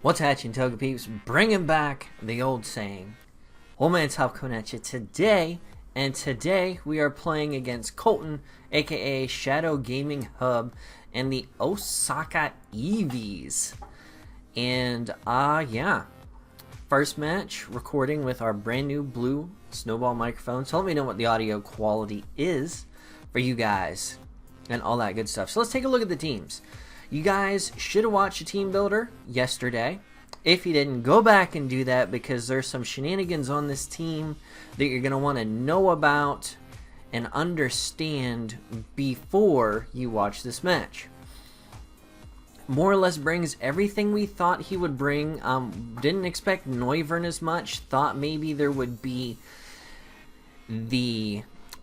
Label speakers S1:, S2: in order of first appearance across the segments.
S1: What's hatching, Toga peeps? Bringing back the old saying. Oldmantup coming at you today, and today we are playing against Colton, aka ShadowGamingHub, and the Osaka Eevees. And yeah, first match recording with our brand new blue snowball microphone. So let me know what the audio quality is for you guys and all that good stuff. So let's take a look at the teams. You guys should have watched a team builder yesterday. If you didn't, go back and do that because there's some shenanigans on this team that you're going to want to know about and understand before you watch this match. More or less brings everything we thought he would bring. Didn't expect Noivern as much. Thought maybe there would be the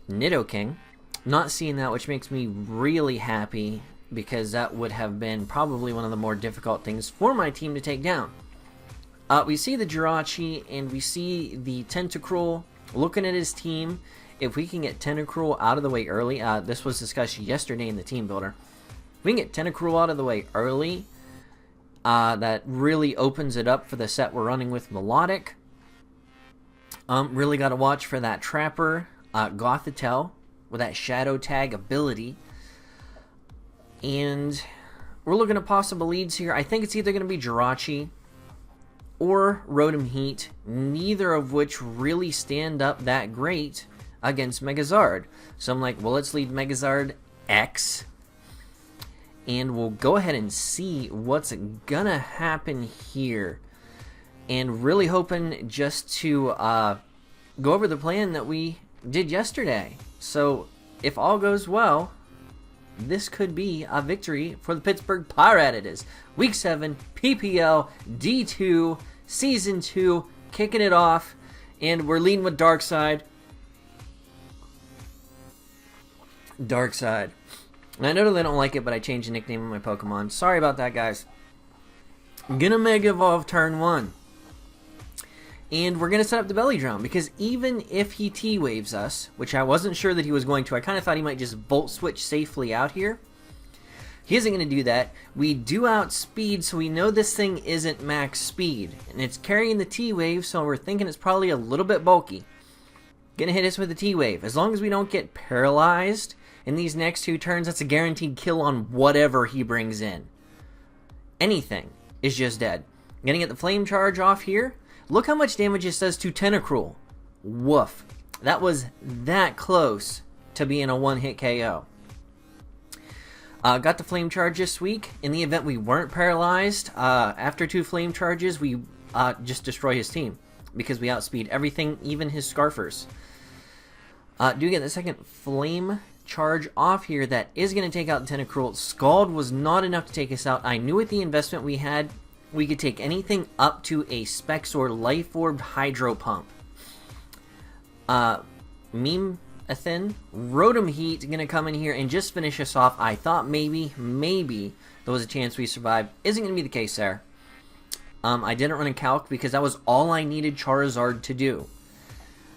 S1: Nidoking. Not seeing that, which makes me really happy, because that would have been probably one of the more difficult things for my team to take down. We see the Jirachi and we see the Tentacruel. Looking at his team, if we can get Tentacruel out of the way early, this was discussed yesterday in the team builder. If we can get Tentacruel out of the way early, that really opens it up for the set we're running with Melodic. Really got to watch for that Trapper, Gothitelle, with that Shadow Tag ability. And we're looking at possible leads here. I think it's either going to be Jirachi or Rotom Heat, neither of which really stand up that great against Megazard. So I'm like, well, let's lead Megazard X, and we'll go ahead and see what's going to happen here. And really hoping just to go over the plan that we did yesterday. So if all goes well, this could be a victory for the Pittsburgh Pirattatas. Week 7, PPL, D2, Season 2, kicking it off. And we're leading with Darkside. Darkside. And I know they don't like it, but I changed the nickname of my Pokemon. Sorry about that, guys. I'm gonna Mega Evolve turn 1. And we're going to set up the Belly Drum, because even if he T-Waves us, which I wasn't sure that he was going to, I kind of thought he might just Volt Switch safely out here. He isn't going to do that. We do outspeed, so we know this thing isn't max speed. And it's carrying the T-Wave, so we're thinking it's probably a little bit bulky. Going to hit us with the T-Wave. As long as we don't get paralyzed in these next 2 turns, that's a guaranteed kill on whatever he brings in. Anything is just dead. Going to get the Flame Charge off here. Look how much damage it does to Tentacruel. Woof. That was that close to being a one-hit KO. Got the Flame Charge this week. In the event we weren't paralyzed, after 2 Flame Charges, we just destroy his team, because we outspeed everything, even his Scarfers. Do get the second Flame Charge off here. That is going to take out Tentacruel. Scald was not enough to take us out. I knew with the investment we had, we could take anything up to a Specs or Life Orb Hydro Pump. Meme a thin. Rotom Heat going to come in here and just finish us off. I thought maybe there was a chance we survived. Isn't going to be the case there. I didn't run a calc because that was all I needed Charizard to do.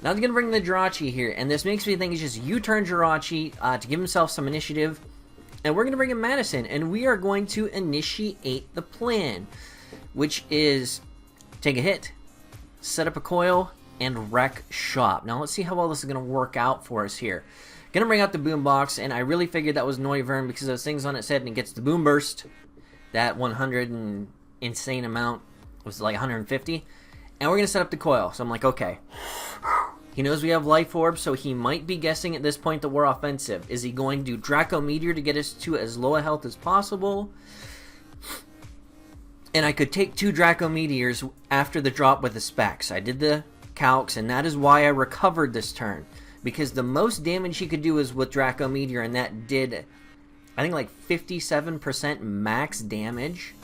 S1: Now they're going to bring the Jirachi here, and this makes me think it's just U-turn Jirachi to give himself some initiative. And we're going to bring in Madison, and we are going to initiate the plan, which is take a hit, set up a coil, and wreck shop. Now let's see how well this is going to work out for us here. Going to bring out the Boombox, and I really figured that was Noivern because those things on its head, and it gets the Boom Burst. That 100 and insane amount was like 150. And we're going to set up the coil. So I'm like, okay. He knows we have Life Orb, so he might be guessing at this point that we're offensive. Is he going to do Draco Meteor to get us to as low a health as possible? And I could take 2 Draco Meteors after the drop with the Specs. I did the calcs, and that is why I recovered this turn. Because the most damage he could do is with Draco Meteor, and that did, I think, like 57% max damage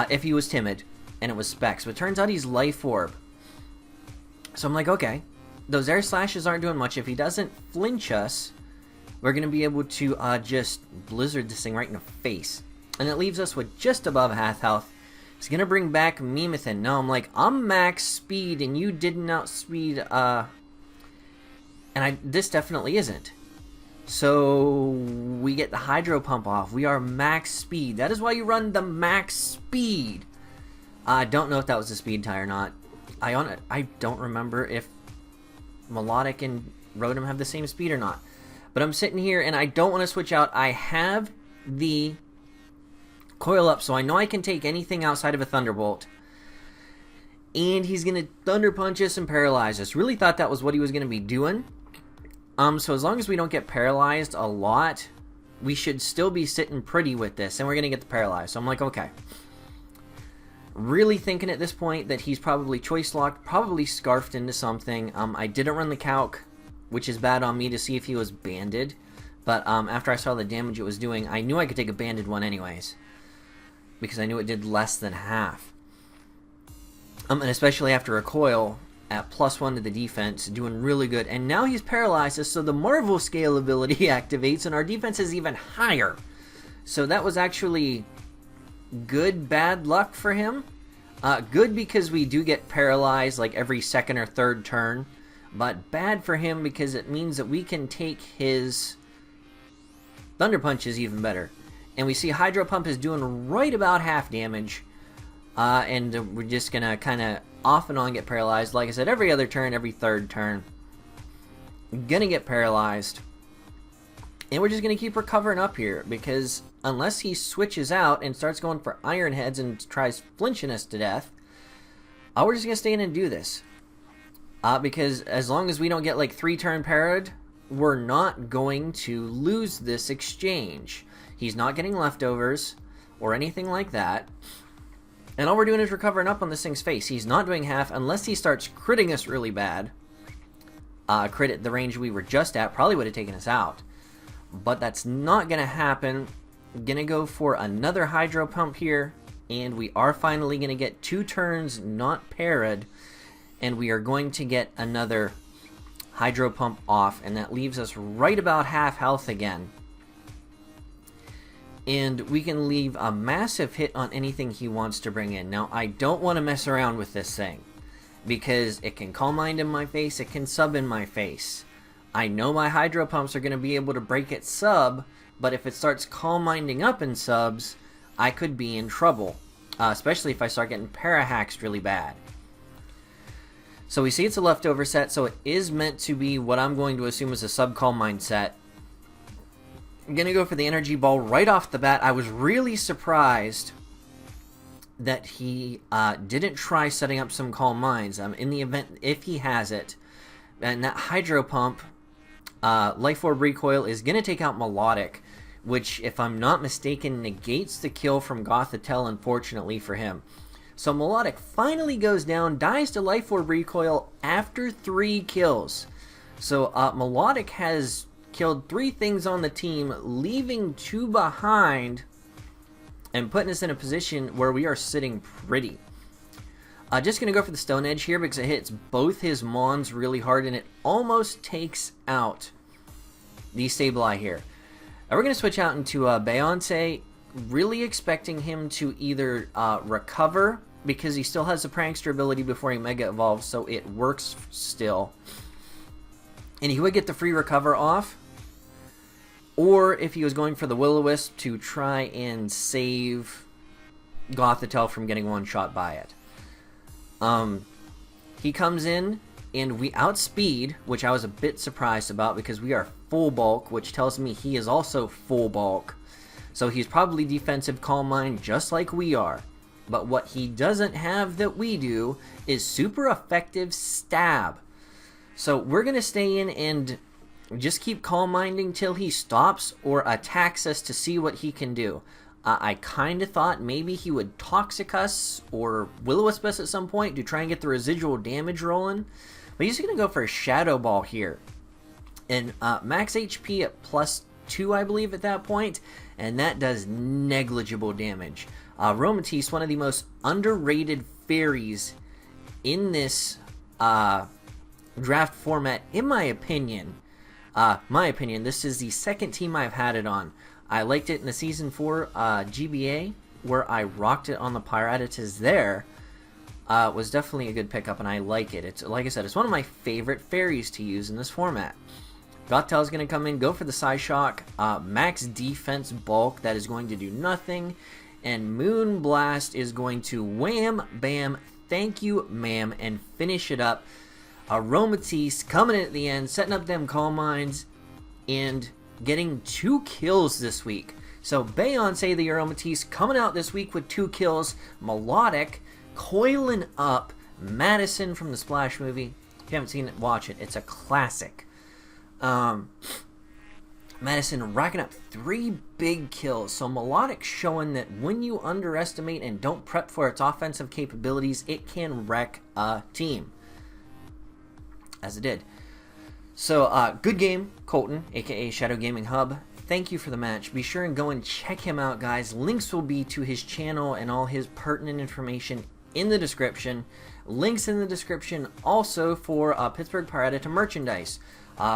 S1: if he was timid, and it was Specs. But it turns out he's Life Orb. So I'm like, okay, those Air Slashes aren't doing much. If he doesn't flinch us, we're going to be able to just Blizzard this thing right in the face. And it leaves us with just above half health. It's going to bring back Memethin. No, I'm like, I'm max speed and you didn't outspeed, and this definitely isn't. So we get the Hydro Pump off. We are max speed. That is why you run the max speed. I don't know if that was a speed tie or not. I don't remember if Melodic and Rotom have the same speed or not. But I'm sitting here and I don't want to switch out. I have the coil up, so I know I can take anything outside of a Thunderbolt. And he's going to Thunder Punch us and paralyze us. Really thought that was what he was going to be doing. So as long as we don't get paralyzed a lot, we should still be sitting pretty with this. And we're going to get the paralyzed. So I'm like, okay. Really thinking at this point that he's probably choice locked, probably scarfed into something. I didn't run the calc, which is bad on me, to see if he was banded. But after I saw the damage it was doing, I knew I could take a banded one anyways, because I knew it did less than half. And especially after a coil at +1 to the defense, doing really good. And now he's paralyzed us, so the Marvel scale ability activates, and our defense is even higher. So that was actually good bad luck for him. Good because we do get paralyzed like every second or third turn, but bad for him because it means that we can take his Thunder Punches even better. And we see Hydro Pump is doing right about half damage, and we're just gonna kind of off and on get paralyzed. Like I said, every other turn, every third turn, gonna get paralyzed. And we're just going to keep recovering up here, because unless he switches out and starts going for Iron Heads and tries flinching us to death, we're just going to stay in and do this. Because as long as we don't get like 3-turn parried, we're not going to lose this exchange. He's not getting leftovers or anything like that. And all we're doing is recovering up on this thing's face. He's not doing half unless he starts critting us really bad. Crit at the range we were just at probably would have taken us out. But that's not going to happen. Going to go for another Hydro Pump here. And we are finally going to get 2 turns not parried. And we are going to get another Hydro Pump off. And that leaves us right about half health again. And we can leave a massive hit on anything he wants to bring in. Now, I don't want to mess around with this thing, because it can Calm Mind in my face, it can sub in my face. I know my Hydro Pumps are going to be able to break its sub, but if it starts Calm Minding up in subs, I could be in trouble. Especially if I start getting Parahaxed really bad. So we see it's a leftover set, so it is meant to be what I'm going to assume is a sub Calm Mind set. I'm going to go for the Energy Ball right off the bat. I was really surprised that he didn't try setting up some Calm Minds. In the event, if he has it, and that Hydro Pump, Life Orb Recoil is going to take out Melodic, which, if I'm not mistaken, negates the kill from Gothitelle, unfortunately for him. So Melodic finally goes down, dies to Life Orb Recoil after 3 kills. So Melodic has killed 3 things on the team, leaving 2 behind, and putting us in a position where we are sitting pretty. Just going to go for the Stone Edge here because it hits both his Mons really hard, and it almost takes out the Sableye here. We're going to switch out into Beyonce, really expecting him to either recover, because he still has the Prankster ability before he Mega Evolves, so it works still. And he would get the free recover off. Or if he was going for the Will-O-Wisp to try and save Gothitelle from getting one shot by it. He comes in and we outspeed, which I was a bit surprised about because we are full bulk, which tells me he is also full bulk. So he's probably defensive Calm Mind just like we are. But what he doesn't have that we do is super effective stab. So we're going to stay in and just keep Calm Minding till he stops or attacks us to see what he can do. I kind of thought maybe he would Toxic us or Will-O-Wisp us at some point to try and get the residual damage rolling. But he's going to go for a Shadow Ball here. And max HP at +2, I believe, at that point. And that does negligible damage. Aromatisse, one of the most underrated fairies in this draft format, in my opinion. This is the second team I've had it on. I liked it in the Season 4 GBA, where I rocked it on the Pirattatas there. Was definitely a good pickup, and I like it. It's, like I said, it's one of my favorite fairies to use in this format. Gothitelle's going to come in, go for the Psyshock, max defense bulk, that is going to do nothing. and Moonblast is going to wham, bam, thank you, ma'am, and finish it up. Aromatisse coming in at the end, setting up them Calm Minds, and getting 2 kills this week. So Beyonce the Aromatisse coming out this week with 2 kills. Melodic coiling up Madison from the Splash movie. If you haven't seen it, watch it. It's a classic. Madison racking up 3 big kills. So Melodic showing that when you underestimate and don't prep for its offensive capabilities, it can wreck a team. As it did. So, good game, Colton, aka ShadowGamingHub. Thank you for the match. Be sure and go and check him out, guys. Links will be to his channel and all his pertinent information in the description. Links in the description also for Pittsburgh Pirattatas merchandise.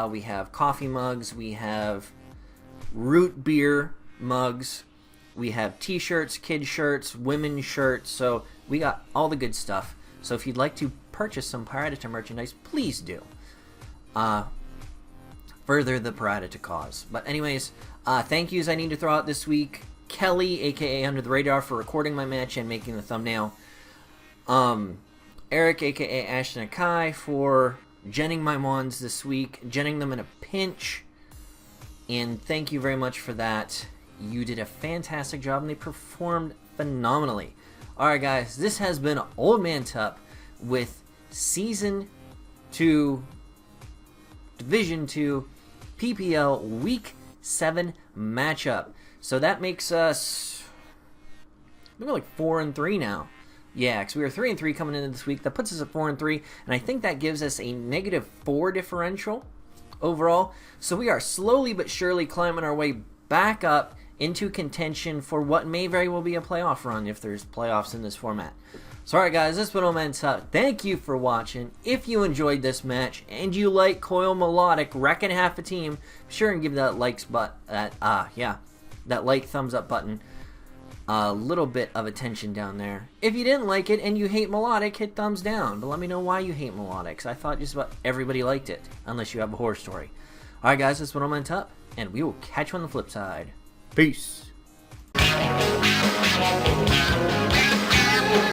S1: We have coffee mugs, we have root beer mugs, we have t-shirts, kid shirts, women's shirts, so we got all the good stuff. So if you'd like to purchase some Pirattatas merchandise, please do. Further the Pirattatas cause. But anyways, thank yous I need to throw out this week. Kelly, aka Under the Radar, for recording my match and making the thumbnail. Eric, aka Ashton Akai, for genning my Mons this week, genning them in a pinch, and thank you very much for that. You did a fantastic job and they performed phenomenally. Alright guys, this has been Oldmantup with Season 2, Division 2, PPL Week 7 matchup. So that makes us, we're like 4-3 now. Yeah, because we were 3-3 coming into this week. That puts us at 4-3, and I think that gives us a -4 differential overall. So we are slowly but surely climbing our way back up into contention for what may very well be a playoff run if there's playoffs in this format. So alright guys, this has been Oldmantup. Thank you for watching. If you enjoyed this match and you like Coil Melodic wrecking half a team, be sure and give that that like thumbs up button a little bit of attention down there. If you didn't like it and you hate Melodic, hit thumbs down. But let me know why you hate Melodic, because I thought just about everybody liked it, unless you have a horror story. Alright guys, this has been Oldmantup, and we will catch you on the flip side. Peace.